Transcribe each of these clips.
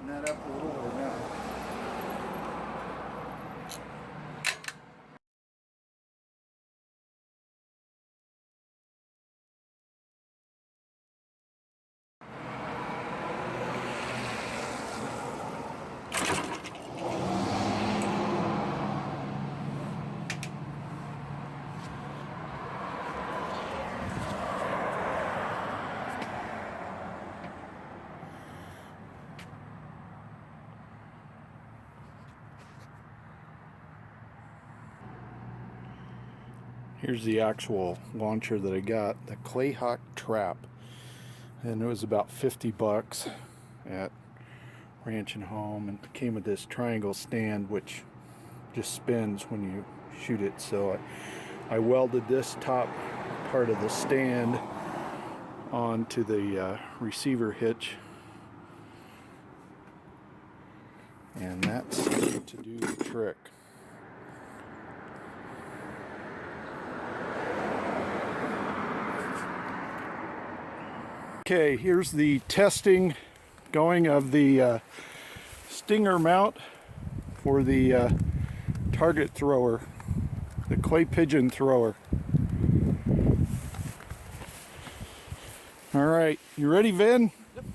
that up a little or not? Here's the actual launcher that I got, the Clay Trap, and it was about 50 bucks at Ranch and Home, and it came with this triangle stand which just spins when you shoot it. So I welded this top part of the stand onto the receiver hitch, and that's to do the trick. Okay, here's the testing going of the stinger mount for the target thrower, the Clay Pigeon Thrower. All right, you ready, Vin? Yep.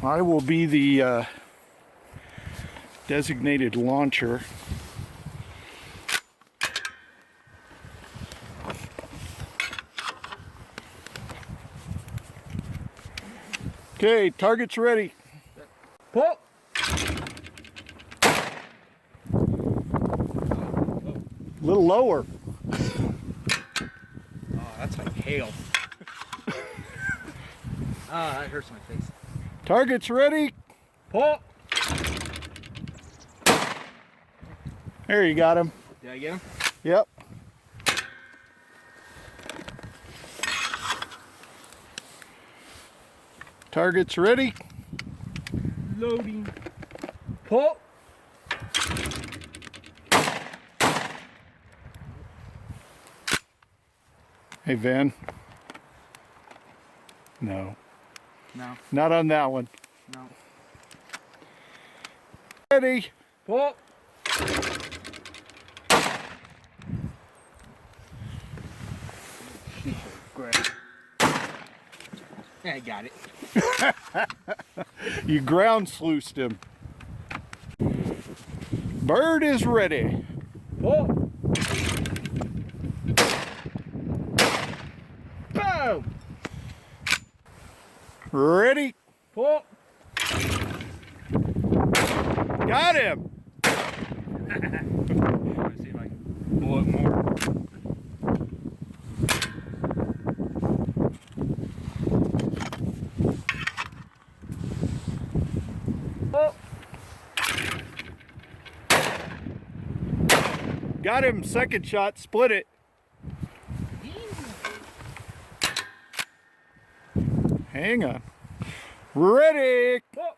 I will be the designated launcher. Okay, target's ready. Pull! A little lower. Oh, that's like hail. Ah, that hurts my face. Target's ready. Pull! There, you got him. Did I get him? Yep. Target's ready. Loading. Pull! Hey, Vin. No. No. Not on that one. No. Ready. Pull! Great. I got it. You ground sluiced him. Bird is ready. Pull! Boom! Ready. Pull! Got him. Let's see if I can blow it more. Oh. Got him. Second shot. Split it. Hang on. Ready. Oh.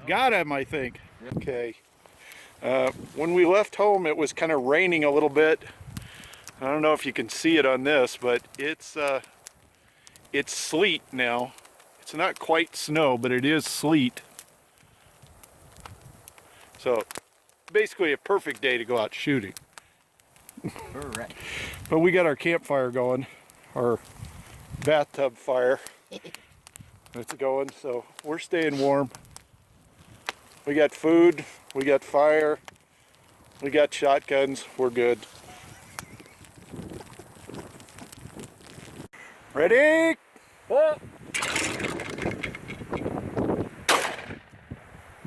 Got him, I think. Yep. Okay. When we left home, it was kind of raining a little bit. I don't know if you can see it on this, but it's sleet now. It's not quite snow, but it is sleet. So basically a perfect day to go out shooting. Correct. But we got our campfire going, our bathtub fire. It's going, so we're staying warm. We got food, we got fire, we got shotguns, we're good. Ready? Oh.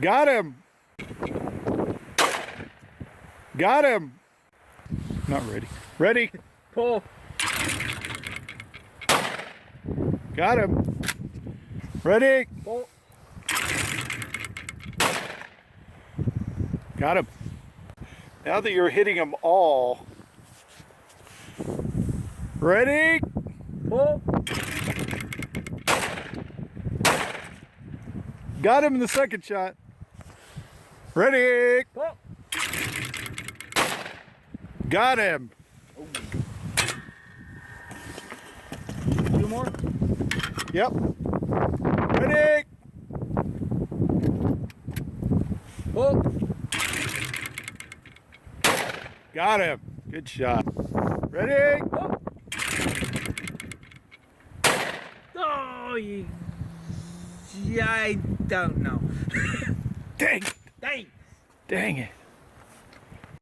Got him. Got him. Not ready. Ready? Pull! Got him. Ready? Pull! Got him. Now that you're hitting them all, ready? Pull! Got him in the second shot. Ready? Pull! Got him. Two more? Yep. Ready? Oh. Got him. Good shot. Ready? Oh. Oh, yeah, I don't know. Dang. Dang. Dang it.